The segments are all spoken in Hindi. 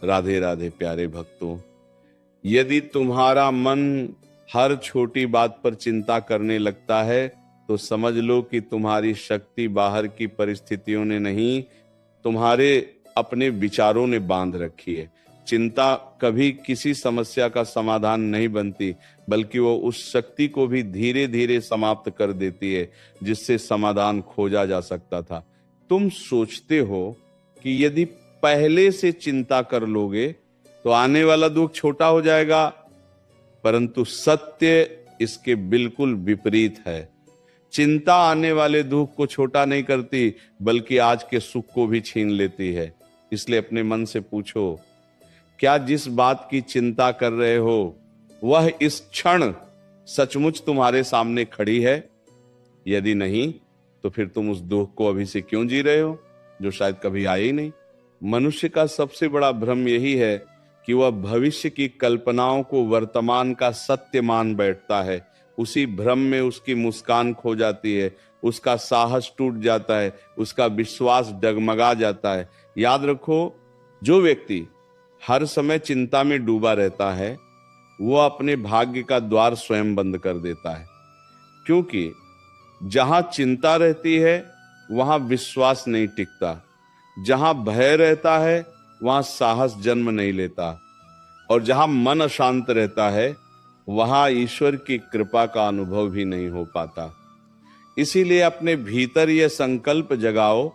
राधे राधे प्यारे भक्तों, यदि तुम्हारा मन हर छोटी बात पर चिंता करने लगता है तो समझ लो कि तुम्हारी शक्ति बाहर की परिस्थितियों ने नहीं, तुम्हारे अपने विचारों ने बांध रखी है। चिंता कभी किसी समस्या का समाधान नहीं बनती, बल्कि वो उस शक्ति को भी धीरे धीरे समाप्त कर देती है जिससे समाधान खोजा जा सकता था। तुम सोचते हो कि यदि पहले से चिंता कर लोगे तो आने वाला दुख छोटा हो जाएगा, परंतु सत्य इसके बिल्कुल विपरीत है। चिंता आने वाले दुख को छोटा नहीं करती, बल्कि आज के सुख को भी छीन लेती है। इसलिए अपने मन से पूछो, क्या जिस बात की चिंता कर रहे हो वह इस क्षण सचमुच तुम्हारे सामने खड़ी है? यदि नहीं, तो फिर तुम उस दुख को अभी से क्यों जी रहे हो, जो शायद कभी आए ही नहीं। मनुष्य का सबसे बड़ा भ्रम यही है कि वह भविष्य की कल्पनाओं को वर्तमान का सत्य मान बैठता है। उसी भ्रम में उसकी मुस्कान खो जाती है, उसका साहस टूट जाता है, उसका विश्वास डगमगा जाता है। याद रखो, जो व्यक्ति हर समय चिंता में डूबा रहता है वो अपने भाग्य का द्वार स्वयं बंद कर देता है, क्योंकि जहां चिंता रहती है वहां विश्वास नहीं टिकता, जहां भय रहता है वहां साहस जन्म नहीं लेता, और जहां मन अशांत रहता है वहां ईश्वर की कृपा का अनुभव भी नहीं हो पाता। इसीलिए अपने भीतर यह संकल्प जगाओ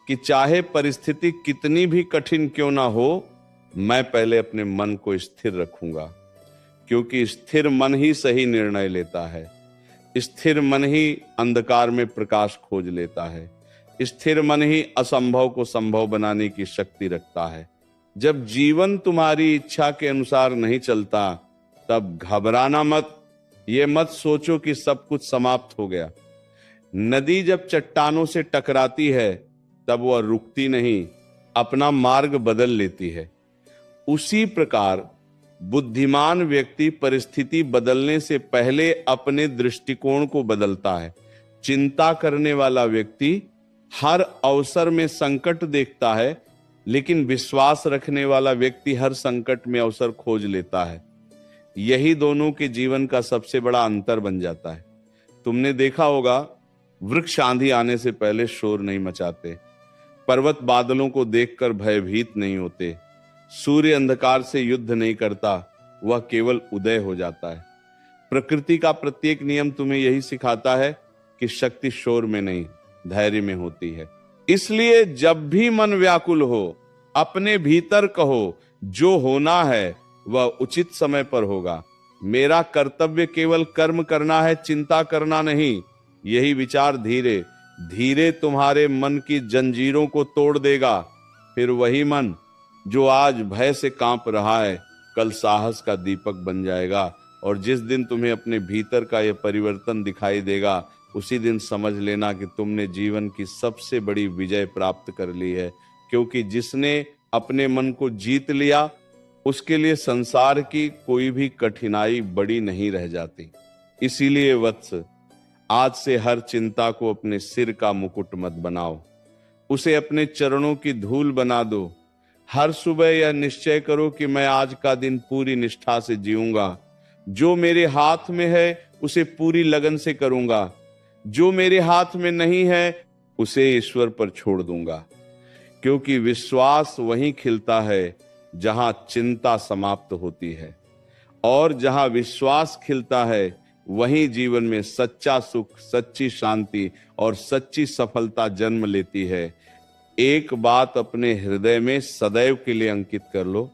कि चाहे परिस्थिति कितनी भी कठिन क्यों ना हो, मैं पहले अपने मन को स्थिर रखूंगा, क्योंकि स्थिर मन ही सही निर्णय लेता है। स्थिर मन ही अंधकार में प्रकाश खोज लेता है। स्थिर मन ही असंभव को संभव बनाने की शक्ति रखता है। जब जीवन तुम्हारी इच्छा के अनुसार नहीं चलता, तब घबराना मत। ये मत सोचो कि सब कुछ समाप्त हो गया। नदी जब चट्टानों से टकराती है तब वह रुकती नहीं, अपना मार्ग बदल लेती है। उसी प्रकार बुद्धिमान व्यक्ति परिस्थिति बदलने से पहले अपने दृष्टिकोण को बदलता है। चिंता करने वाला व्यक्ति हर अवसर में संकट देखता है, लेकिन विश्वास रखने वाला व्यक्ति हर संकट में अवसर खोज लेता है। यही दोनों के जीवन का सबसे बड़ा अंतर बन जाता है। तुमने देखा होगा, वृक्ष आंधी आने से पहले शोर नहीं मचाते, पर्वत बादलों को देखकर भयभीत नहीं होते, सूर्य अंधकार से युद्ध नहीं करता, वह केवल उदय हो जाता है। प्रकृति का प्रत्येक नियम तुम्हें यही सिखाता है कि शक्ति शोर में नहीं, धैर्य में होती है। इसलिए जब भी मन व्याकुल हो, अपने भीतर कहो, जो होना है वह उचित समय पर होगा। मेरा कर्तव्य केवल कर्म करना है, चिंता करना नहीं। यही विचार धीरे धीरे तुम्हारे मन की जंजीरों को तोड़ देगा। फिर वही मन जो आज भय से कांप रहा है, कल साहस का दीपक बन जाएगा। और जिस दिन तुम्हें अपने भीतर का यह परिवर्तन दिखाई देगा, उसी दिन समझ लेना कि तुमने जीवन की सबसे बड़ी विजय प्राप्त कर ली है। क्योंकि जिसने अपने मन को जीत लिया, उसके लिए संसार की कोई भी कठिनाई बड़ी नहीं रह जाती। इसीलिए वत्स, आज से हर चिंता को अपने सिर का मुकुट मत बनाओ, उसे अपने चरणों की धूल बना दो। हर सुबह यह निश्चय करो कि मैं आज का दिन पूरी निष्ठा से जीऊंगा। जो मेरे हाथ में है उसे पूरी लगन से करूंगा, जो मेरे हाथ में नहीं है उसे ईश्वर पर छोड़ दूंगा। क्योंकि विश्वास वहीं खिलता है जहां चिंता समाप्त होती है, और जहां विश्वास खिलता है वहीं जीवन में सच्चा सुख, सच्ची शांति और सच्ची सफलता जन्म लेती है। एक बात अपने हृदय में सदैव के लिए अंकित कर लो,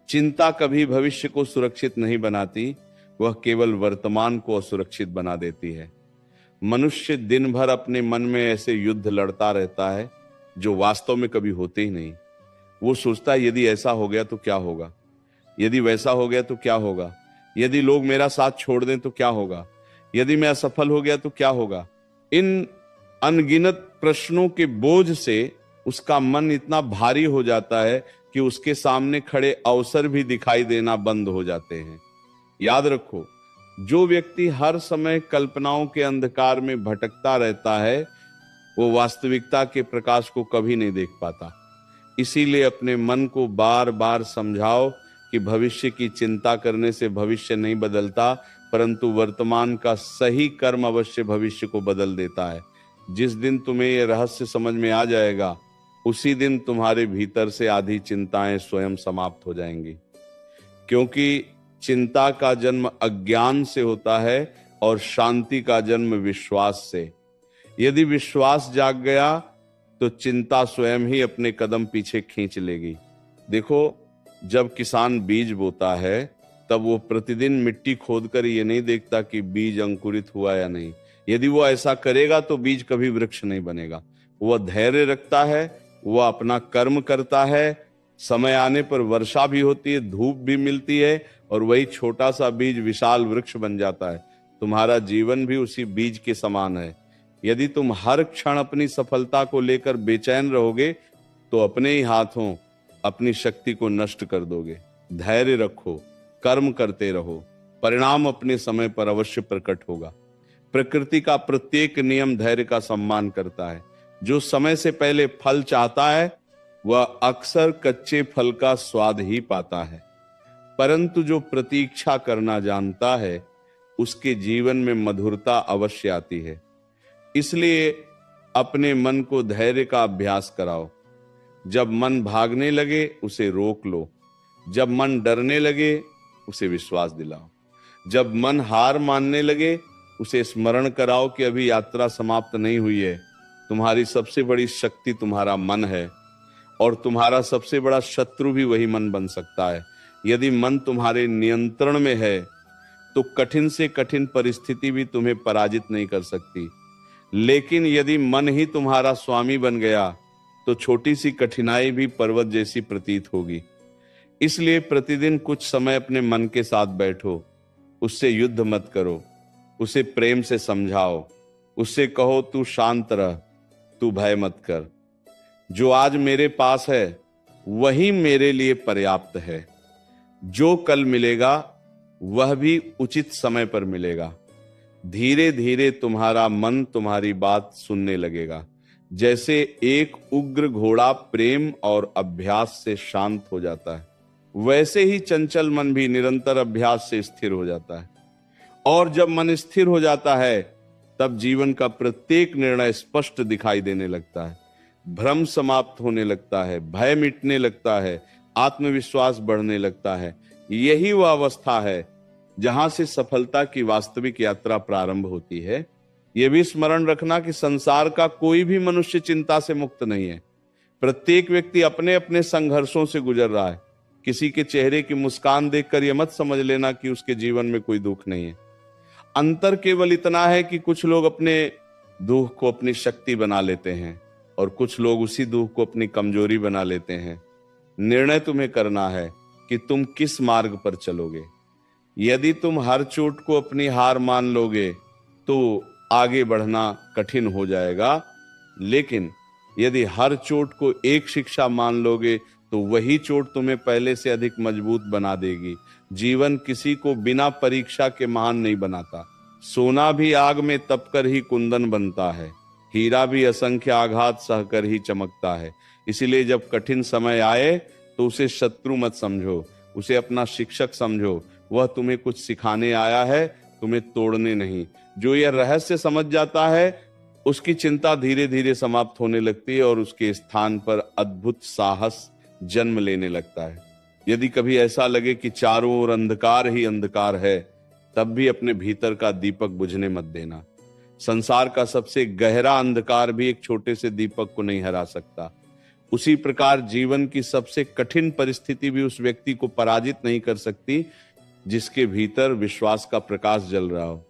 चिंता कभी भविष्य को सुरक्षित नहीं बनाती, वह केवल वर्तमान को असुरक्षित बना देती है। मनुष्य दिन भर अपने मन में ऐसे युद्ध लड़ता रहता है जो वास्तव में कभी होते ही नहीं। वो सोचता है, यदि ऐसा हो गया तो क्या होगा, यदि वैसा हो गया तो क्या होगा, यदि लोग मेरा साथ छोड़ दें तो क्या होगा, यदि मैं असफल हो गया तो क्या होगा। इन अनगिनत प्रश्नों के बोझ से उसका मन इतना भारी हो जाता है कि उसके सामने खड़े अवसर भी दिखाई देना बंद हो जाते हैं। याद रखो, जो व्यक्ति हर समय कल्पनाओं के अंधकार में भटकता रहता है, वो वास्तविकता के प्रकाश को कभी नहीं देख पाता। इसीलिए अपने मन को बार बार समझाओ कि भविष्य की चिंता करने से भविष्य नहीं बदलता, परंतु वर्तमान का सही कर्म अवश्य भविष्य को बदल देता है। जिस दिन तुम्हें यह रहस्य समझ में आ जाएगा, उसी दिन तुम्हारे भीतर से आधी चिंताएं स्वयं समाप्त हो जाएंगी। क्योंकि चिंता का जन्म अज्ञान से होता है और शांति का जन्म विश्वास से। यदि विश्वास जाग गया तो चिंता स्वयं ही अपने कदम पीछे खींच लेगी। देखो, जब किसान बीज बोता है तब वो प्रतिदिन मिट्टी खोदकर ये नहीं देखता कि बीज अंकुरित हुआ या नहीं। यदि वो ऐसा करेगा तो बीज कभी वृक्ष नहीं बनेगा। वह धैर्य रखता है, वह अपना कर्म करता है, समय आने पर वर्षा भी होती है, धूप भी मिलती है और वही छोटा सा बीज विशाल वृक्ष बन जाता है। तुम्हारा जीवन भी उसी बीज के समान है। यदि तुम हर क्षण अपनी सफलता को लेकर बेचैन रहोगे तो अपने ही हाथों अपनी शक्ति को नष्ट कर दोगे। धैर्य रखो, कर्म करते रहो, परिणाम अपने समय पर अवश्य प्रकट होगा। प्रकृति का प्रत्येक नियम धैर्य का सम्मान करता है। जो समय से पहले फल चाहता है वह अक्सर कच्चे फल का स्वाद ही पाता है, परंतु जो प्रतीक्षा करना जानता है उसके जीवन में मधुरता अवश्य आती है। इसलिए अपने मन को धैर्य का अभ्यास कराओ। जब मन भागने लगे उसे रोक लो, जब मन डरने लगे उसे विश्वास दिलाओ, जब मन हार मानने लगे उसे स्मरण कराओ कि अभी यात्रा समाप्त नहीं हुई है। तुम्हारी सबसे बड़ी शक्ति तुम्हारा मन है और तुम्हारा सबसे बड़ा शत्रु भी वही मन बन सकता है। यदि मन तुम्हारे नियंत्रण में है तो कठिन से कठिन परिस्थिति भी तुम्हें पराजित नहीं कर सकती, लेकिन यदि मन ही तुम्हारा स्वामी बन गया तो छोटी सी कठिनाई भी पर्वत जैसी प्रतीत होगी। इसलिए प्रतिदिन कुछ समय अपने मन के साथ बैठो, उससे युद्ध मत करो, उसे प्रेम से समझाओ, उससे कहो तू शांत रह, तू भय मत कर। जो आज मेरे पास है वही मेरे लिए पर्याप्त है। जो कल मिलेगा वह भी उचित समय पर मिलेगा। धीरे धीरे तुम्हारा मन तुम्हारी बात सुनने लगेगा। जैसे एक उग्र घोड़ा प्रेम और अभ्यास से शांत हो जाता है, वैसे ही चंचल मन भी निरंतर अभ्यास से स्थिर हो जाता है। और जब मन स्थिर हो जाता है तब जीवन का प्रत्येक निर्णय स्पष्ट दिखाई देने लगता है। भ्रम समाप्त होने लगता है, भय मिटने लगता है, आत्मविश्वास बढ़ने लगता है। यही वह अवस्था है जहां से सफलता की वास्तविक यात्रा प्रारंभ होती है। यह भी स्मरण रखना कि संसार का कोई भी मनुष्य चिंता से मुक्त नहीं है। प्रत्येक व्यक्ति अपने अपने संघर्षों से गुजर रहा है। किसी के चेहरे की मुस्कान देखकर यह मत समझ लेना कि उसके जीवन में कोई दुख नहीं है। अंतर केवल इतना है कि कुछ लोग अपने दुख को अपनी शक्ति बना लेते हैं और कुछ लोग उसी दुख को अपनी कमजोरी बना लेते हैं। निर्णय तुम्हें करना है कि तुम किस मार्ग पर चलोगे। यदि तुम हर चोट को अपनी हार मान लोगे तो आगे बढ़ना कठिन हो जाएगा, लेकिन यदि हर चोट को एक शिक्षा मान लोगे तो वही चोट तुम्हें पहले से अधिक मजबूत बना देगी। जीवन किसी को बिना परीक्षा के महान नहीं बनाता। सोना भी आग में तपकर ही कुंदन बनता है, हीरा भी असंख्य आघात सहकर ही चमकता है। इसीलिए जब कठिन समय आए तो उसे शत्रु मत समझो, उसे अपना शिक्षक समझो। वह तुम्हें कुछ सिखाने आया है, तुम्हें तोड़ने नहीं। जो यह रहस्य समझ जाता है उसकी चिंता धीरे धीरे समाप्त होने लगती है और उसके स्थान पर अद्भुत साहस जन्म लेने लगता है। यदि कभी ऐसा लगे कि चारों ओर अंधकार ही अंधकार है, तब भी अपने भीतर का दीपक बुझने मत देना। संसार का सबसे गहरा अंधकार भी एक छोटे से दीपक को नहीं हरा सकता। उसी प्रकार जीवन की सबसे कठिन परिस्थिति भी उस व्यक्ति को पराजित नहीं कर सकती जिसके भीतर विश्वास का प्रकाश जल रहा हो।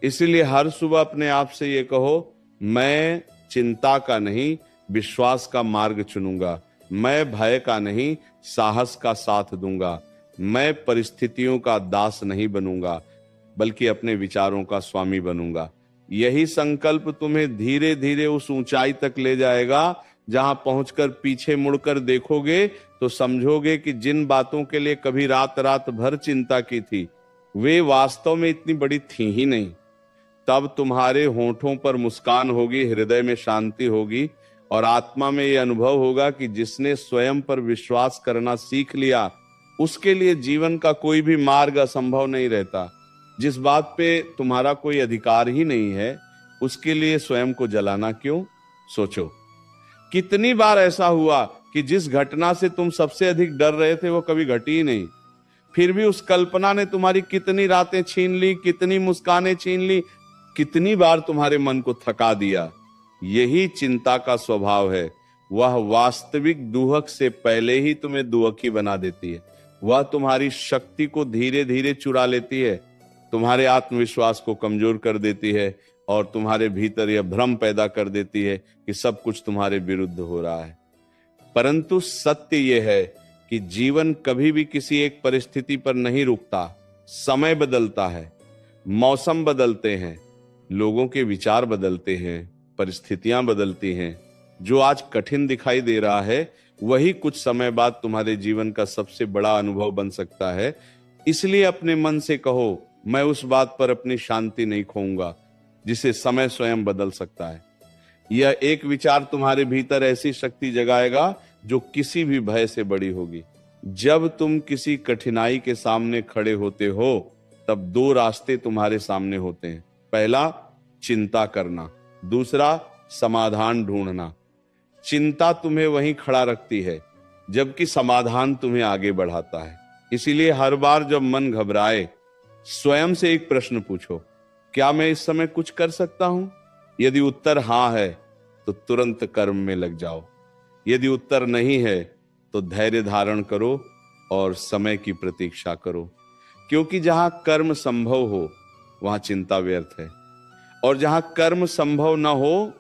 इसीलिए हर सुबह अपने आप से ये कहो, मैं चिंता का नहीं विश्वास का मार्ग चुनूंगा, मैं भय का नहीं साहस का साथ दूंगा, मैं परिस्थितियों का दास नहीं बनूंगा बल्कि अपने विचारों का स्वामी बनूंगा। यही संकल्प तुम्हें धीरे धीरे उस ऊंचाई तक ले जाएगा जहां पहुंचकर पीछे मुड़कर देखोगे तो समझोगे कि जिन बातों के लिए कभी रात रात भर चिंता की थी वे वास्तव में इतनी बड़ी थी ही नहीं। तब तुम्हारे होठों पर मुस्कान होगी, हृदय में शांति होगी और आत्मा में यह अनुभव होगा कि जिसने स्वयं पर विश्वास करना सीख लिया उसके लिए जीवन का कोई भी मार्ग असंभव नहीं रहता। जिस बात पे तुम्हारा कोई अधिकार ही नहीं है उसके लिए स्वयं को जलाना क्यों? सोचो, कितनी बार ऐसा हुआ कि जिस घटना से तुम सबसे अधिक डर रहे थे वो कभी घटी ही नहीं, फिर भी उस कल्पना ने तुम्हारी कितनी रातें छीन ली, कितनी मुस्कानें छीन ली, कितनी बार तुम्हारे मन को थका दिया। यही चिंता का स्वभाव है। वह वास्तविक दुहक से पहले ही तुम्हें दुहकी बना देती है। वह तुम्हारी शक्ति को धीरे धीरे चुरा लेती है, तुम्हारे आत्मविश्वास को कमजोर कर देती है और तुम्हारे भीतर यह भ्रम पैदा कर देती है कि सब कुछ तुम्हारे विरुद्ध हो रहा है। परंतु सत्य यह है कि जीवन कभी भी किसी एक परिस्थिति पर नहीं रुकता। समय बदलता है, मौसम बदलते हैं, लोगों के विचार बदलते हैं, परिस्थितियां बदलती हैं। जो आज कठिन दिखाई दे रहा है वही कुछ समय बाद तुम्हारे जीवन का सबसे बड़ा अनुभव बन सकता है। इसलिए अपने मन से कहो, मैं उस बात पर अपनी शांति नहीं खोऊंगा जिसे समय स्वयं बदल सकता है। यह एक विचार तुम्हारे भीतर ऐसी शक्ति जगाएगा जो किसी भी भय से बड़ी होगी। जब तुम किसी कठिनाई के सामने खड़े होते हो तब दो रास्ते तुम्हारे सामने होते हैं। पहला, चिंता करना, दूसरा, समाधान ढूंढना। चिंता तुम्हें वहीं खड़ा रखती है जबकि समाधान तुम्हें आगे बढ़ाता है। इसीलिए हर बार जब मन घबराए स्वयं से एक प्रश्न पूछो, क्या मैं इस समय कुछ कर सकता हूं? यदि उत्तर हां है तो तुरंत कर्म में लग जाओ। यदि उत्तर नहीं है तो धैर्य धारण करो और समय की प्रतीक्षा करो, क्योंकि जहां कर्म संभव हो वहां चिंता व्यर्थ है और जहां कर्म संभव न हो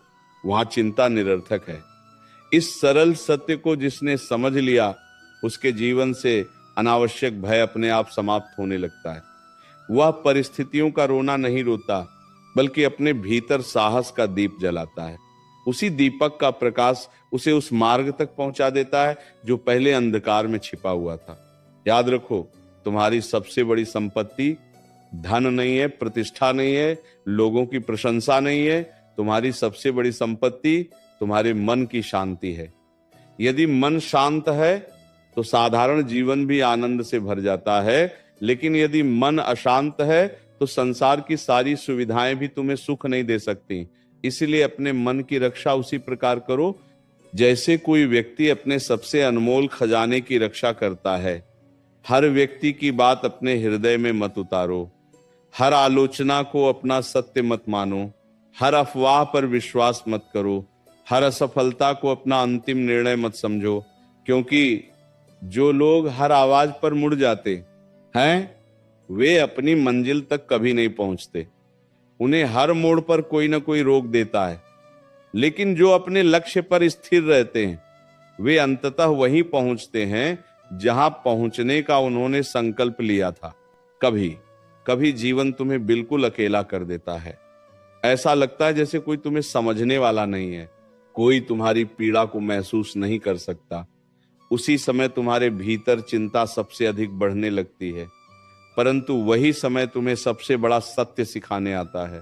वहां चिंता निरर्थक है। इस सरल सत्य को जिसने समझ लिया उसके जीवन से अनावश्यक भय अपने आप समाप्त होने लगता है। वह परिस्थितियों का रोना नहीं रोता बल्कि अपने भीतर साहस का दीप जलाता है। उसी दीपक का प्रकाश उसे उस मार्ग तक पहुंचा देता है जो पहले अंधकार में छिपा हुआ था। याद रखो, तुम्हारी सबसे बड़ी संपत्ति धन नहीं है, प्रतिष्ठा नहीं है, लोगों की प्रशंसा नहीं है। तुम्हारी सबसे बड़ी संपत्ति तुम्हारे मन की शांति है। यदि मन शांत है तो साधारण जीवन भी आनंद से भर जाता है, लेकिन यदि मन अशांत है तो संसार की सारी सुविधाएं भी तुम्हें सुख नहीं दे सकती। इसलिए अपने मन की रक्षा उसी प्रकार करो जैसे कोई व्यक्ति अपने सबसे अनमोल खजाने की रक्षा करता है। हर व्यक्ति की बात अपने हृदय में मत उतारो, हर आलोचना को अपना सत्य मत मानो, हर अफवाह पर विश्वास मत करो, हर असफलता को अपना अंतिम निर्णय मत समझो, क्योंकि जो लोग हर आवाज पर मुड़ जाते हैं वे अपनी मंजिल तक कभी नहीं पहुंचते। उन्हें हर मोड़ पर कोई ना कोई रोक देता है, लेकिन जो अपने लक्ष्य पर स्थिर रहते हैं वे अंततः वहीं पहुंचते हैं जहां पहुंचने का उन्होंने संकल्प लिया था। कभी कभी जीवन तुम्हें बिल्कुल अकेला कर देता है। ऐसा लगता है जैसे कोई तुम्हें समझने वाला नहीं है, कोई तुम्हारी पीड़ा को महसूस नहीं कर सकता। उसी समय तुम्हारे भीतर चिंता सबसे अधिक बढ़ने लगती है, परंतु वही समय तुम्हें सबसे बड़ा सत्य सिखाने आता है।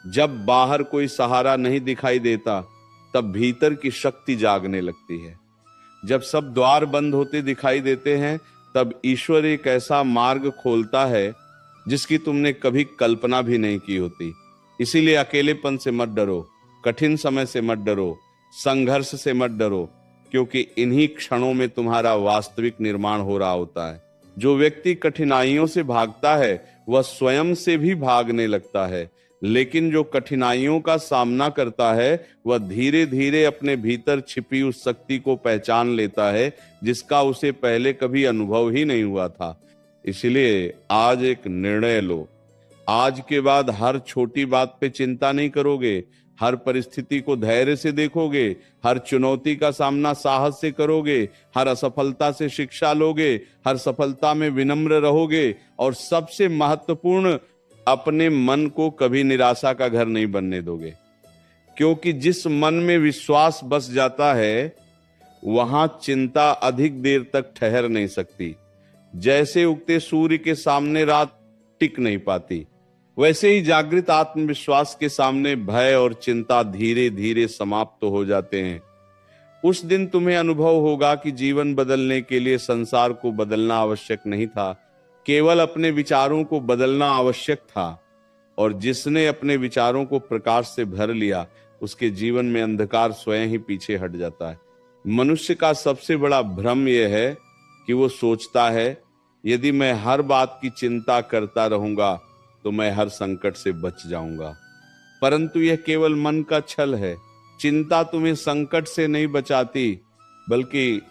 जब बाहर कोई सहारा नहीं दिखाई देता तब भीतर की शक्ति जागने लगती है। जब सब द्वार बंद होते दिखाई देते हैं तब ईश्वर एक ऐसा मार्ग खोलता है जिसकी तुमने कभी कल्पना भी नहीं की होती। इसीलिए अकेलेपन से मत डरो, कठिन समय से मत डरो, संघर्ष से मत डरो, क्योंकि इन्हीं क्षणों में तुम्हारा वास्तविक निर्माण हो रहा होता है। जो व्यक्ति कठिनाइयों से भागता है वह स्वयं से भी भागने लगता है, लेकिन जो कठिनाइयों का सामना करता है वह धीरे धीरे अपने भीतर छिपी उस शक्ति को पहचान लेता है जिसका उसे पहले कभी अनुभव ही नहीं हुआ था। इसलिए आज एक निर्णय लो। आज के बाद हर छोटी बात पे चिंता नहीं करोगे, हर परिस्थिति को धैर्य से देखोगे, हर चुनौती का सामना साहस से करोगे, हर असफलता से शिक्षा लोगे, हर सफलता में विनम्र रहोगे और सबसे महत्वपूर्ण, अपने मन को कभी निराशा का घर नहीं बनने दोगे। क्योंकि जिस मन में विश्वास बस जाता है वहां चिंता अधिक देर तक ठहर नहीं सकती। जैसे उगते सूर्य के सामने रात टिक नहीं पाती, वैसे ही जागृत आत्मविश्वास के सामने भय और चिंता धीरे धीरे समाप्त हो जाते हैं। उस दिन तुम्हें अनुभव होगा कि जीवन बदलने के लिए संसार को बदलना आवश्यक नहीं था, केवल अपने विचारों को बदलना आवश्यक था। और जिसने अपने विचारों को प्रकाश से भर लिया, उसके जीवन में अंधकार स्वयं ही पीछे हट जाता है। मनुष्य का सबसे बड़ा भ्रम यह है कि वो सोचता है यदि मैं हर बात की चिंता करता रहूंगा तो मैं हर संकट से बच जाऊंगा। परंतु यह केवल मन का छल है। चिंता तुम्हें संकट से नहीं बचाती, बल्कि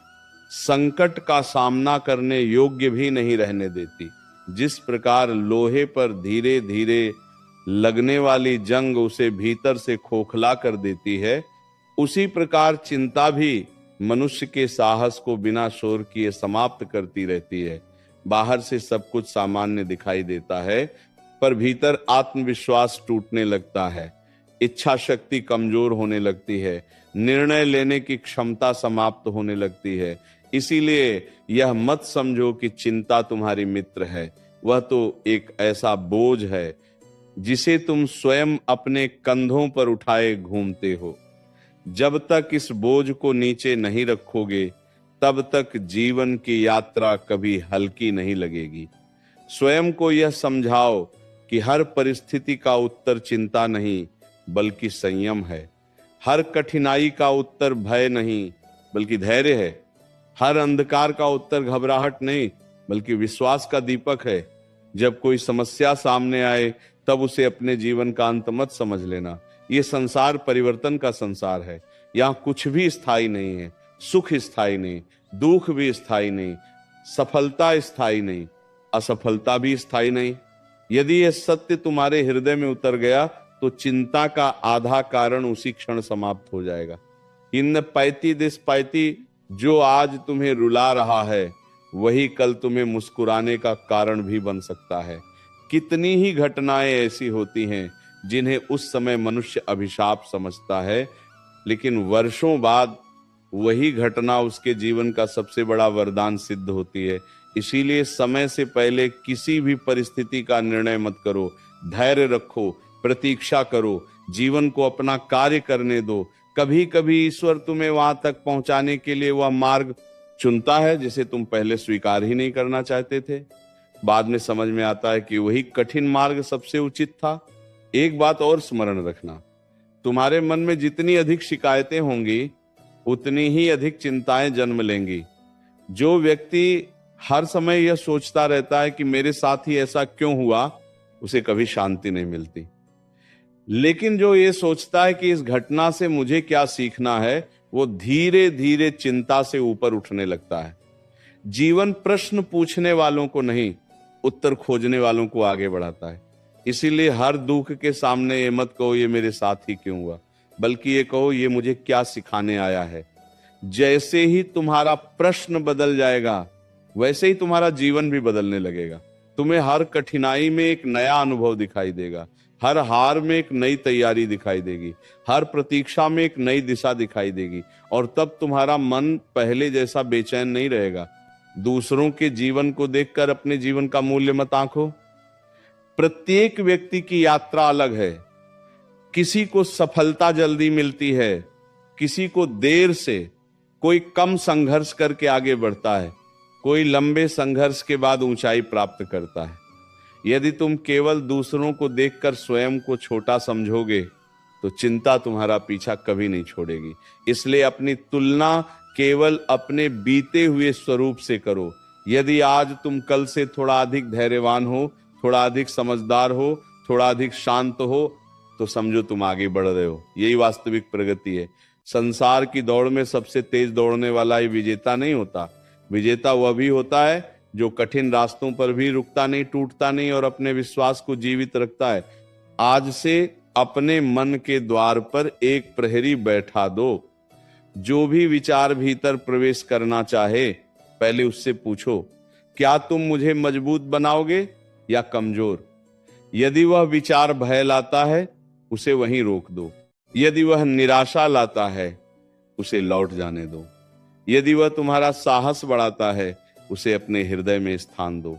संकट का सामना करने योग्य भी नहीं रहने देती। जिस प्रकार लोहे पर धीरे धीरे लगने वाली जंग उसे भीतर से खोखला कर देती है, उसी प्रकार चिंता भी मनुष्य के साहस को बिना शोर किए समाप्त करती रहती है। बाहर से सब कुछ सामान्य दिखाई देता है, पर भीतर आत्मविश्वास टूटने लगता है, इच्छा शक्ति कमजोर होने लगती है, निर्णय लेने की क्षमता समाप्त होने लगती है। इसीलिए यह मत समझो कि चिंता तुम्हारी मित्र है, वह तो एक ऐसा बोझ है जिसे तुम स्वयं अपने कंधों पर उठाए घूमते हो। जब तक इस बोझ को नीचे नहीं रखोगे, तब तक जीवन की यात्रा कभी हल्की नहीं लगेगी। स्वयं को यह समझाओ कि हर परिस्थिति का उत्तर चिंता नहीं, बल्कि संयम है। हर कठिनाई का उत्तर भय नहीं, बल्कि धैर्य है। हर अंधकार का उत्तर घबराहट नहीं, बल्कि विश्वास का दीपक है। जब कोई समस्या सामने आए, तब उसे अपने जीवन का अंत मत समझ लेना। ये संसार परिवर्तन का संसार है। यहाँ कुछ भी स्थायी नहीं है। सुख स्थायी नहीं, दुख भी स्थायी नहीं, सफलता स्थायी नहीं, असफलता भी स्थायी नहीं। यदि यह सत्य तुम्हारे हृदय में उतर गया, तो चिंता का आधा कारण उसी क्षण समाप्त हो जाएगा। इन पैती दिस पैती, जो आज तुम्हें रुला रहा है, वही कल तुम्हें मुस्कुराने का कारण भी बन सकता है। कितनी ही घटनाएं ऐसी होती हैं जिन्हें उस समय मनुष्य अभिशाप समझता है, लेकिन वर्षों बाद वही घटना उसके जीवन का सबसे बड़ा वरदान सिद्ध होती है। इसीलिए समय से पहले किसी भी परिस्थिति का निर्णय मत करो। धैर्य रखो, प्रतीक्षा करो, जीवन को अपना कार्य करने दो। कभी कभी ईश्वर तुम्हें वहां तक पहुंचाने के लिए वह मार्ग चुनता है जिसे तुम पहले स्वीकार ही नहीं करना चाहते थे। बाद में समझ में आता है कि वही कठिन मार्ग सबसे उचित था। एक बात और स्मरण रखना, तुम्हारे मन में जितनी अधिक शिकायतें होंगी, उतनी ही अधिक चिंताएं जन्म लेंगी। जो व्यक्ति हर समय यह सोचता रहता है कि मेरे साथ ही ऐसा क्यों हुआ, उसे कभी शांति नहीं मिलती। लेकिन जो ये सोचता है कि इस घटना से मुझे क्या सीखना है, वो धीरे धीरे चिंता से ऊपर उठने लगता है। जीवन प्रश्न पूछने वालों को नहीं, उत्तर खोजने वालों को आगे बढ़ाता है। इसीलिए हर दुख के सामने ये मत कहो ये मेरे साथ ही क्यों हुआ, बल्कि ये कहो ये मुझे क्या सिखाने आया है। जैसे ही तुम्हारा प्रश्न बदल जाएगा, वैसे ही तुम्हारा जीवन भी बदलने लगेगा। तुम्हें हर कठिनाई में एक नया अनुभव दिखाई देगा, हर हार में एक नई तैयारी दिखाई देगी, हर प्रतीक्षा में एक नई दिशा दिखाई देगी। और तब तुम्हारा मन पहले जैसा बेचैन नहीं रहेगा। दूसरों के जीवन को देखकर अपने जीवन का मूल्य मत आंको। प्रत्येक व्यक्ति की यात्रा अलग है। किसी को सफलता जल्दी मिलती है, किसी को देर से। कोई कम संघर्ष करके आगे बढ़ता है, कोई लंबे संघर्ष के बाद ऊंचाई प्राप्त करता है। यदि तुम केवल दूसरों को देखकर स्वयं को छोटा समझोगे, तो चिंता तुम्हारा पीछा कभी नहीं छोड़ेगी। इसलिए अपनी तुलना केवल अपने बीते हुए स्वरूप से करो। यदि आज तुम कल से थोड़ा अधिक धैर्यवान हो, थोड़ा अधिक समझदार हो, थोड़ा अधिक शांत हो, तो समझो तुम आगे बढ़ रहे हो। यही वास्तविक प्रगति है। संसार की दौड़ में सबसे तेज दौड़ने वाला ही विजेता नहीं होता। विजेता वह भी होता है जो कठिन रास्तों पर भी रुकता नहीं, टूटता नहीं और अपने विश्वास को जीवित रखता है। आज से अपने मन के द्वार पर एक प्रहरी बैठा दो। जो भी विचार भीतर प्रवेश करना चाहे, पहले उससे पूछो, क्या तुम मुझे मजबूत बनाओगे या कमजोर? यदि वह विचार भय लाता है, उसे वहीं रोक दो। यदि वह निराशा लाता है, उसे लौट जाने दो। यदि वह तुम्हारा साहस बढ़ाता है, उसे अपने हृदय में स्थान दो,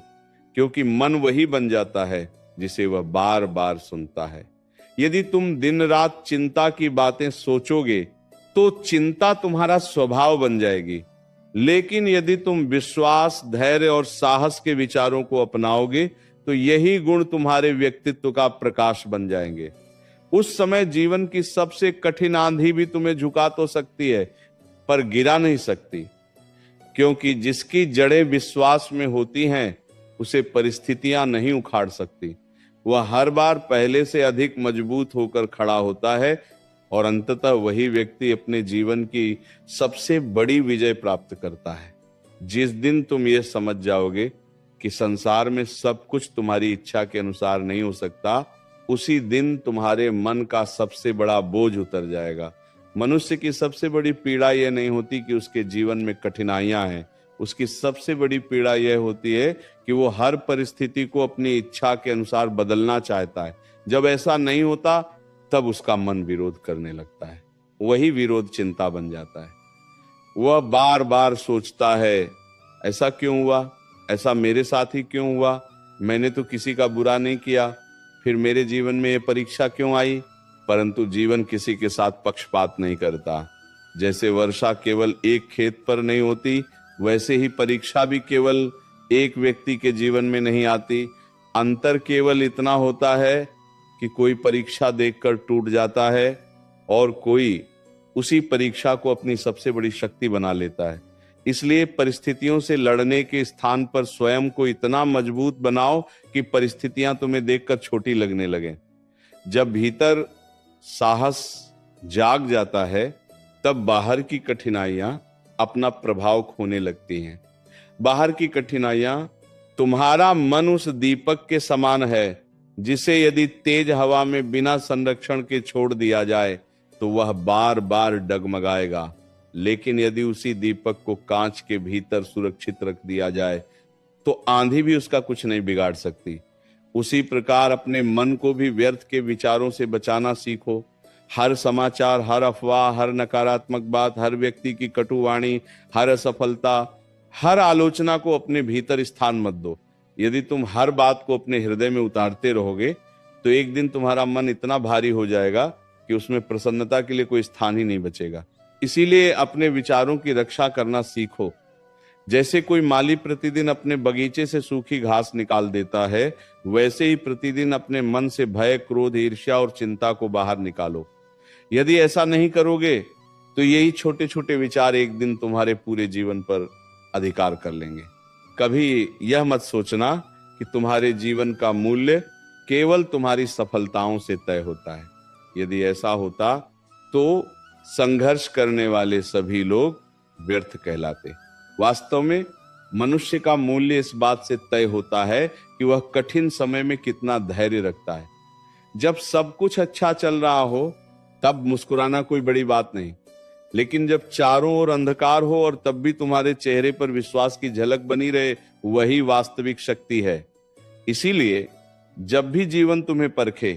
क्योंकि मन वही बन जाता है जिसे वह बार बार सुनता है। यदि तुम दिन रात चिंता की बातें सोचोगे, तो चिंता तुम्हारा स्वभाव बन जाएगी। लेकिन यदि तुम विश्वास, धैर्य और साहस के विचारों को अपनाओगे तो यही गुण तुम्हारे व्यक्तित्व का प्रकाश बन जाएंगे। उस समय जीवन की सबसे कठिन आंधी भी तुम्हें झुका तो सकती है, पर गिरा नहीं सकती, क्योंकि जिसकी जड़ें विश्वास में होती हैं उसे परिस्थितियां नहीं उखाड़ सकती। वह हर बार पहले से अधिक मजबूत होकर खड़ा होता है और अंततः वही व्यक्ति अपने जीवन की सबसे बड़ी विजय प्राप्त करता है। जिस दिन तुम ये समझ जाओगे कि संसार में सब कुछ तुम्हारी इच्छा के अनुसार नहीं हो सकता, उसी दिन तुम्हारे मन का सबसे बड़ा बोझ उतर जाएगा। मनुष्य की सबसे बड़ी पीड़ा यह नहीं होती कि उसके जीवन में कठिनाइयां हैं, उसकी सबसे बड़ी पीड़ा यह होती है कि वो हर परिस्थिति को अपनी इच्छा के अनुसार बदलना चाहता है। जब ऐसा नहीं होता तब उसका मन विरोध करने लगता है। वही विरोध चिंता बन जाता है। वह बार बार सोचता है, ऐसा क्यों हुआ, ऐसा मेरे साथ ही क्यों हुआ, मैंने तो किसी का बुरा नहीं किया, फिर मेरे जीवन में ये परीक्षा क्यों आई। परंतु जीवन किसी के साथ पक्षपात नहीं करता। जैसे वर्षा केवल एक खेत पर नहीं होती, वैसे ही परीक्षा भी केवल एक व्यक्ति के जीवन में नहीं आती। अंतर केवल इतना होता है कि कोई परीक्षा देखकर टूट जाता है और कोई उसी परीक्षा को अपनी सबसे बड़ी शक्ति बना लेता है। इसलिए परिस्थितियों से लड़ने के स्थान पर स्वयं को इतना मजबूत बनाओ कि परिस्थितियां तुम्हें देखकर छोटी लगने लगें। जब भीतर साहस जाग जाता है तब बाहर की कठिनाइयां अपना प्रभाव खोने लगती हैं। बाहर की कठिनाइयां, तुम्हारा मन उस दीपक के समान है जिसे यदि तेज हवा में बिना संरक्षण के छोड़ दिया जाए तो वह बार बार डगमगाएगा। लेकिन यदि उसी दीपक को कांच के भीतर सुरक्षित रख दिया जाए तो आंधी भी उसका कुछ नहीं बिगाड़ सकती। उसी प्रकार अपने मन को भी व्यर्थ के विचारों से बचाना सीखो। हर समाचार, हर अफवाह, हर नकारात्मक बात, हर व्यक्ति की कटुवाणी, हर असफलता, हर आलोचना को अपने भीतर स्थान मत दो। यदि तुम हर बात को अपने हृदय में उतारते रहोगे तो एक दिन तुम्हारा मन इतना भारी हो जाएगा कि उसमें प्रसन्नता के लिए कोई स्थान ही नहीं बचेगा। इसीलिए अपने विचारों की रक्षा करना सीखो। जैसे कोई माली प्रतिदिन अपने बगीचे से सूखी घास निकाल देता है, वैसे ही प्रतिदिन अपने मन से भय, क्रोध, ईर्ष्या और चिंता को बाहर निकालो। यदि ऐसा नहीं करोगे तो यही छोटे छोटे विचार एक दिन तुम्हारे पूरे जीवन पर अधिकार कर लेंगे। कभी यह मत सोचना कि तुम्हारे जीवन का मूल्य केवल तुम्हारी सफलताओं से तय होता है। यदि ऐसा होता तो संघर्ष करने वाले सभी लोग व्यर्थ कहलाते। वास्तव में मनुष्य का मूल्य इस बात से तय होता है कि वह कठिन समय में कितना धैर्य रखता है। जब सब कुछ अच्छा चल रहा हो तब मुस्कुराना कोई बड़ी बात नहीं, लेकिन जब चारों ओर अंधकार हो और तब भी तुम्हारे चेहरे पर विश्वास की झलक बनी रहे, वही वास्तविक शक्ति है। इसीलिए जब भी जीवन तुम्हें परखे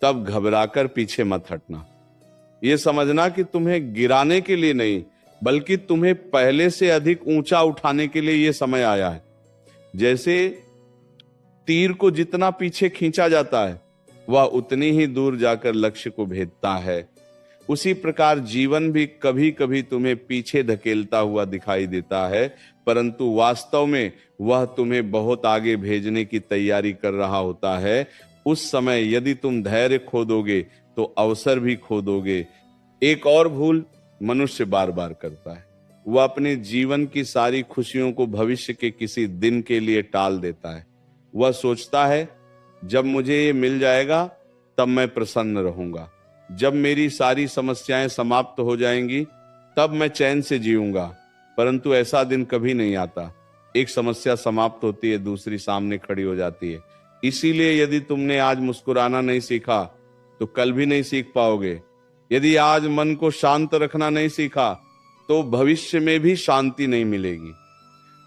तब घबराकर पीछे मत हटना। यह समझना कि तुम्हें गिराने के लिए नहीं, बल्कि तुम्हें पहले से अधिक ऊंचा उठाने के लिए यह समय आया है। जैसे तीर को जितना पीछे खींचा जाता है वह उतनी ही दूर जाकर लक्ष्य को भेदता है, उसी प्रकार जीवन भी कभी कभी तुम्हें पीछे धकेलता हुआ दिखाई देता है, परंतु वास्तव में वह तुम्हें बहुत आगे भेजने की तैयारी कर रहा होता है। उस समय यदि तुम धैर्य खो दोगे तो अवसर भी खो दोगे। एक और भूल मनुष्य बार बार करता है, वह अपने जीवन की सारी खुशियों को भविष्य के किसी दिन के लिए टाल देता है। वह सोचता है जब मुझे ये मिल जाएगा तब मैं प्रसन्न रहूंगा, जब मेरी सारी समस्याएं समाप्त हो जाएंगी तब मैं चैन से जीऊंगा। परंतु ऐसा दिन कभी नहीं आता। एक समस्या समाप्त होती है, दूसरी सामने खड़ी हो जाती है। इसीलिए यदि तुमने आज मुस्कुराना नहीं सीखा तो कल भी नहीं सीख पाओगे। यदि आज मन को शांत रखना नहीं सीखा तो भविष्य में भी शांति नहीं मिलेगी।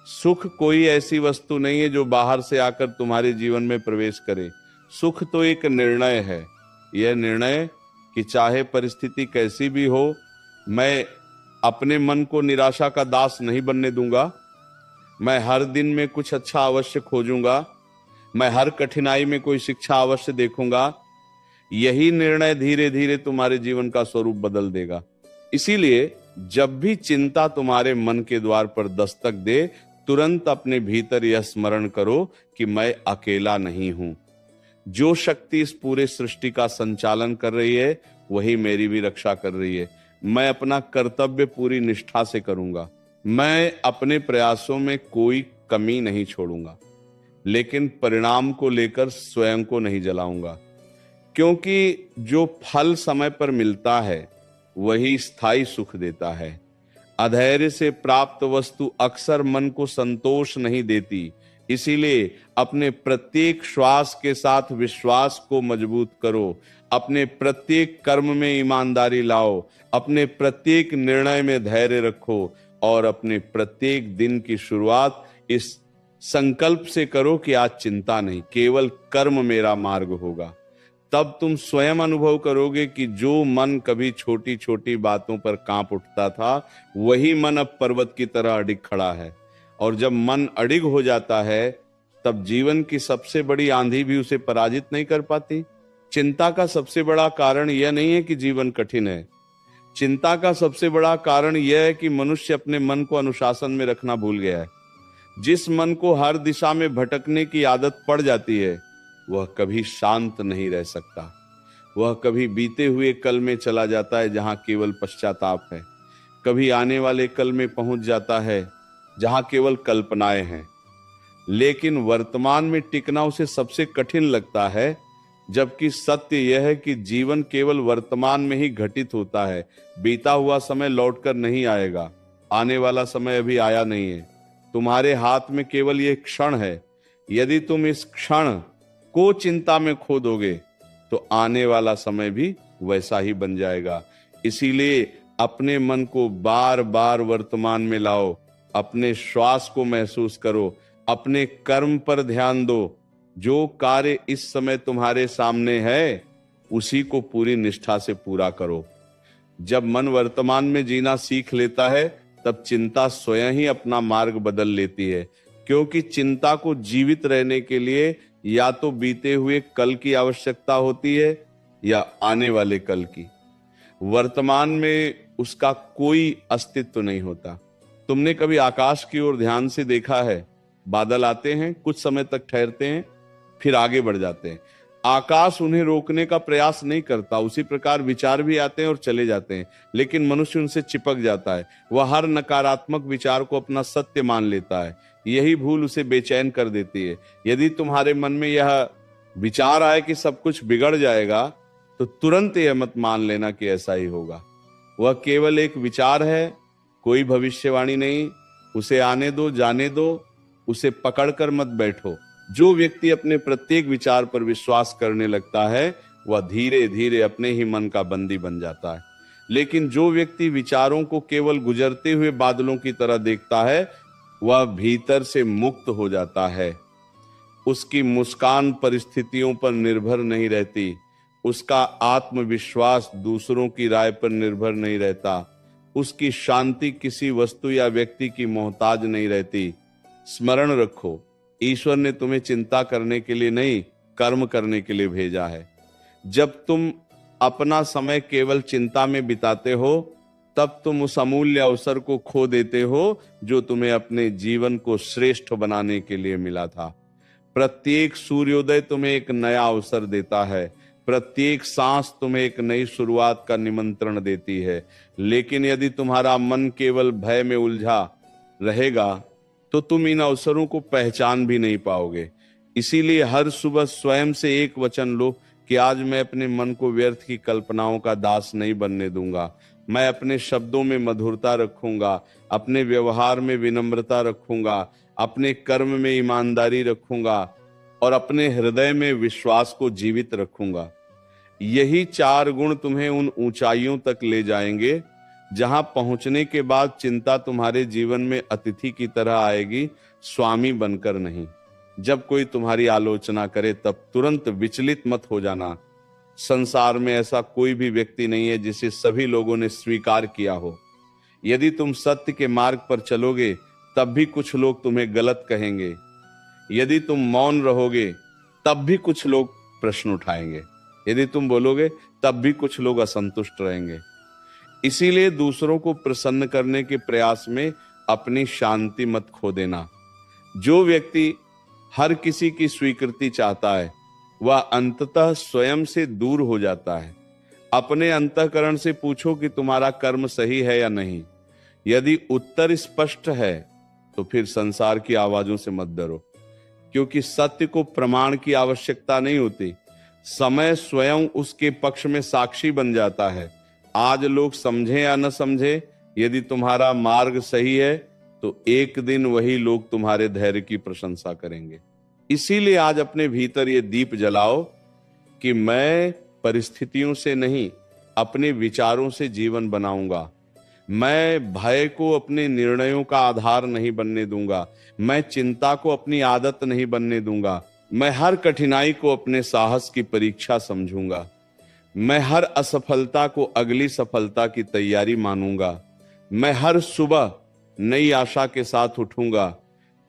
सुख कोई ऐसी वस्तु नहीं है जो बाहर से आकर तुम्हारे जीवन में प्रवेश करे। सुख तो एक निर्णय है। यह निर्णय कि चाहे परिस्थिति कैसी भी हो, मैं अपने मन को निराशा का दास नहीं बनने दूंगा। मैं हर दिन में कुछ अच्छा अवश्य खोजूंगा। मैं हर कठिनाई में कोई शिक्षा अवश्य देखूंगा। यही निर्णय धीरे धीरे तुम्हारे जीवन का स्वरूप बदल देगा। इसीलिए जब भी चिंता तुम्हारे मन के द्वार पर दस्तक दे, तुरंत अपने भीतर यह स्मरण करो कि मैं अकेला नहीं हूं। जो शक्ति इस पूरे सृष्टि का संचालन कर रही है, वही मेरी भी रक्षा कर रही है। मैं अपना कर्तव्य पूरी निष्ठा से करूंगा। मैं अपने प्रयासों में कोई कमी नहीं छोड़ूंगा, लेकिन परिणाम को लेकर स्वयं को नहीं जलाऊंगा, क्योंकि जो फल समय पर मिलता है वही स्थायी सुख देता है। अधैर्य से प्राप्त वस्तु अक्सर मन को संतोष नहीं देती। इसीलिए अपने प्रत्येक श्वास के साथ विश्वास को मजबूत करो, अपने प्रत्येक कर्म में ईमानदारी लाओ, अपने प्रत्येक निर्णय में धैर्य रखो और अपने प्रत्येक दिन की शुरुआत इस संकल्प से करो कि आज चिंता नहीं, केवल कर्म मेरा मार्ग होगा। तब तुम स्वयं अनुभव करोगे कि जो मन कभी छोटी छोटी बातों पर कांप उठता था, वही मन अब पर्वत की तरह अडिग खड़ा है। और जब मन अडिग हो जाता है, तब जीवन की सबसे बड़ी आंधी भी उसे पराजित नहीं कर पाती। चिंता का सबसे बड़ा कारण यह नहीं है कि जीवन कठिन है। चिंता का सबसे बड़ा कारण यह है कि मनुष्य अपने मन को अनुशासन में रखना भूल गया है। जिस मन को हर दिशा में भटकने की आदत पड़ जाती है, वह कभी शांत नहीं रह सकता। वह कभी बीते हुए कल में चला जाता है जहां केवल पश्चाताप है, कभी आने वाले कल में पहुंच जाता है जहां केवल कल्पनाएं हैं। लेकिन वर्तमान में टिकना उसे सबसे कठिन लगता है, जबकि सत्य यह है कि जीवन केवल वर्तमान में ही घटित होता है। बीता हुआ समय लौटकर नहीं आएगा, आने वाला समय अभी आया नहीं है। तुम्हारे हाथ में केवल यह क्षण है। यदि तुम इस क्षण को चिंता में खो दोगे, तो आने वाला समय भी वैसा ही बन जाएगा। इसीलिए अपने मन को बार बार वर्तमान में लाओ, अपने श्वास को महसूस करो, अपने कर्म पर ध्यान दो। जो कार्य इस समय तुम्हारे सामने है, उसी को पूरी निष्ठा से पूरा करो। जब मन वर्तमान में जीना सीख लेता है, तब चिंता स्वयं ही अपना मार्ग बदल लेती है, क्योंकि चिंता को जीवित रहने के लिए या तो बीते हुए कल की आवश्यकता होती है या आने वाले कल की। वर्तमान में उसका कोई अस्तित्व नहीं होता। तुमने कभी आकाश की ओर ध्यान से देखा है? बादल आते हैं, कुछ समय तक ठहरते हैं, फिर आगे बढ़ जाते हैं। आकाश उन्हें रोकने का प्रयास नहीं करता। उसी प्रकार विचार भी आते हैं और चले जाते हैं, लेकिन मनुष्य उनसे चिपक जाता है। वह हर नकारात्मक विचार को अपना सत्य मान लेता है। यही भूल उसे बेचैन कर देती है। यदि तुम्हारे मन में यह विचार आए कि सब कुछ बिगड़ जाएगा, तो तुरंत यह मत मान लेना कि ऐसा ही होगा। वह केवल एक विचार है, कोई भविष्यवाणी नहीं। उसे आने दो, जाने दो, उसे पकड़कर मत बैठो। जो व्यक्ति अपने प्रत्येक विचार पर विश्वास करने लगता है, वह धीरे धीरे अपने ही मन का बंदी बन जाता है। लेकिन जो व्यक्ति विचारों को केवल गुजरते हुए बादलों की तरह देखता है, वह भीतर से मुक्त हो जाता है। उसकी मुस्कान परिस्थितियों पर निर्भर नहीं रहती। उसका आत्मविश्वास दूसरों की राय पर निर्भर नहीं रहता। उसकी शांति किसी वस्तु या व्यक्ति की मोहताज नहीं रहती। स्मरण रखो, ईश्वर ने तुम्हें चिंता करने के लिए नहीं, कर्म करने के लिए भेजा है। जब तुम अपना समय केवल चिंता में बिताते हो, तब तुम उस अमूल्य अवसर को खो देते हो जो तुम्हें अपने जीवन को श्रेष्ठ बनाने के लिए मिला था। प्रत्येक सूर्योदय तुम्हें एक नया अवसर देता है। प्रत्येक सांस तुम्हें एक नई शुरुआत का निमंत्रण देती है। लेकिन यदि तुम्हारा मन केवल भय में उलझा रहेगा, तो तुम इन अवसरों को पहचान भी नहीं पाओगे। इसीलिए हर सुबह स्वयं से एक वचन लो कि आज मैं अपने मन को व्यर्थ की कल्पनाओं का दास नहीं बनने दूंगा। मैं अपने शब्दों में मधुरता रखूंगा, अपने व्यवहार में विनम्रता रखूंगा, अपने कर्म में ईमानदारी रखूंगा और अपने हृदय में विश्वास को जीवित रखूंगा। यही 4 गुण तुम्हें उन ऊंचाइयों तक ले जाएंगे जहां पहुंचने के बाद चिंता तुम्हारे जीवन में अतिथि की तरह आएगी, स्वामी बनकर नहीं। जब कोई तुम्हारी आलोचना करे, तब तुरंत विचलित मत हो जाना। संसार में ऐसा कोई भी व्यक्ति नहीं है जिसे सभी लोगों ने स्वीकार किया हो। यदि तुम सत्य के मार्ग पर चलोगे, तब भी कुछ लोग तुम्हें गलत कहेंगे। यदि तुम मौन रहोगे, तब भी कुछ लोग प्रश्न उठाएंगे। यदि तुम बोलोगे, तब भी कुछ लोग असंतुष्ट रहेंगे। इसीलिए दूसरों को प्रसन्न करने के प्रयास में अपनी शांति मत खो देना। जो व्यक्ति हर किसी की स्वीकृति चाहता है वह अंततः स्वयं से दूर हो जाता है। अपने अंतःकरण से पूछो कि तुम्हारा कर्म सही है या नहीं। यदि उत्तर स्पष्ट है तो फिर संसार की आवाजों से मत डरो, क्योंकि सत्य को प्रमाण की आवश्यकता नहीं होती। समय स्वयं उसके पक्ष में साक्षी बन जाता है। आज लोग समझे या न समझे, यदि तुम्हारा मार्ग सही है तो एक दिन वही लोग तुम्हारे धैर्य की प्रशंसा करेंगे। इसीलिए आज अपने भीतर ये दीप जलाओ कि मैं परिस्थितियों से नहीं, अपने विचारों से जीवन बनाऊंगा। मैं भय को अपने निर्णयों का आधार नहीं बनने दूंगा। मैं चिंता को अपनी आदत नहीं बनने दूंगा। मैं हर कठिनाई को अपने साहस की परीक्षा समझूंगा। मैं हर असफलता को अगली सफलता की तैयारी मानूंगा। मैं हर सुबह नई आशा के साथ उठूंगा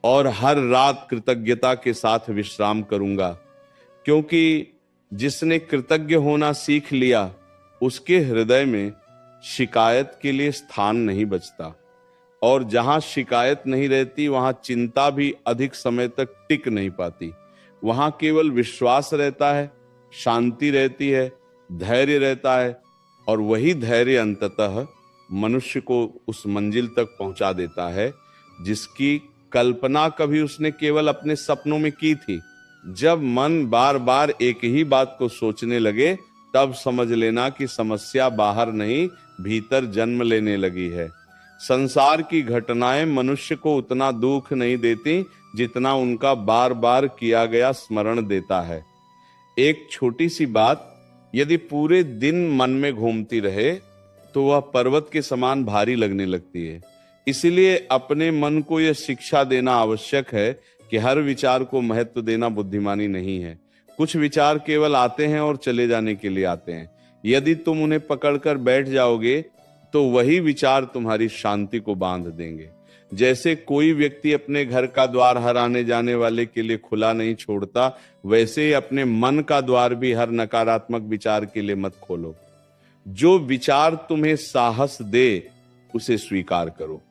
और हर रात कृतज्ञता के साथ विश्राम करूंगा, क्योंकि जिसने कृतज्ञ होना सीख लिया उसके हृदय में शिकायत के लिए स्थान नहीं बचता, और जहां शिकायत नहीं रहती वहां चिंता भी अधिक समय तक टिक नहीं पाती। वहां केवल विश्वास रहता है, शांति रहती है, धैर्य रहता है, और वही धैर्य अंततः मनुष्य को उस मंजिल तक पहुंचा देता है जिसकी कल्पना कभी उसने केवल अपने सपनों में की थी। जब मन बार बार एक ही बात को सोचने लगे तब समझ लेना कि समस्या बाहर नहीं भीतर जन्म लेने लगी है। संसार की घटनाएं मनुष्य को उतना दुख नहीं देती जितना उनका बार बार किया गया स्मरण देता है। एक छोटी सी बात यदि पूरे दिन मन में घूमती रहे तो वह पर्वत के समान भारी लगने लगती है। इसीलिए अपने मन को यह शिक्षा देना आवश्यक है कि हर विचार को महत्व देना बुद्धिमानी नहीं है। कुछ विचार केवल आते हैं और चले जाने के लिए आते हैं। यदि तुम उन्हें पकड़कर बैठ जाओगे तो वही विचार तुम्हारी शांति को बांध देंगे। जैसे कोई व्यक्ति अपने घर का द्वार हर आने जाने वाले के लिए खुला नहीं छोड़ता, वैसे ही अपने मन का द्वार भी हर नकारात्मक विचार के लिए मत खोलो। जो विचार तुम्हें साहस दे उसे स्वीकार करो।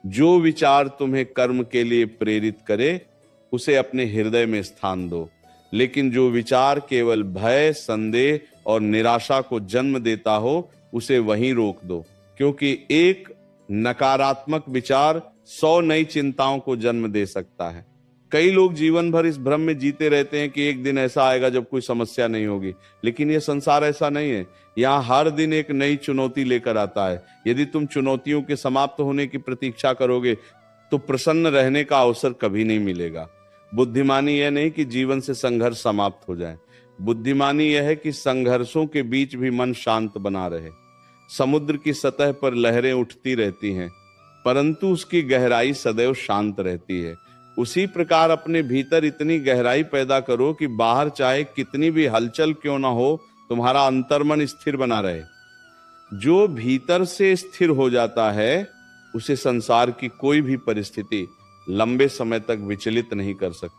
जो विचार तुम्हें कर्म के लिए प्रेरित करे उसे अपने हृदय में स्थान दो। लेकिन जो विचार केवल भय, संदेह और निराशा को जन्म देता हो उसे वहीं रोक दो, क्योंकि एक नकारात्मक विचार 100 नई चिंताओं को जन्म दे सकता है। कई लोग जीवन भर इस भ्रम में जीते रहते हैं कि एक दिन ऐसा आएगा जब कोई समस्या नहीं होगी, लेकिन यह संसार ऐसा नहीं है। यहाँ हर दिन एक नई चुनौती लेकर आता है। यदि तुम चुनौतियों के समाप्त होने की प्रतीक्षा करोगे तो प्रसन्न रहने का अवसर कभी नहीं मिलेगा। बुद्धिमानी यह नहीं कि जीवन से संघर्ष समाप्त हो जाए। बुद्धिमानी यह है कि संघर्षों के बीच भी मन शांत बना रहे। समुद्र की सतह पर लहरें उठती रहती हैं, परंतु उसकी गहराई सदैव शांत रहती है। उसी प्रकार अपने भीतर इतनी गहराई पैदा करो कि बाहर चाहे कितनी भी हलचल क्यों ना हो, तुम्हारा अंतर्मन स्थिर बना रहे। जो भीतर से स्थिर हो जाता है उसे संसार की कोई भी परिस्थिति लंबे समय तक विचलित नहीं कर सकती।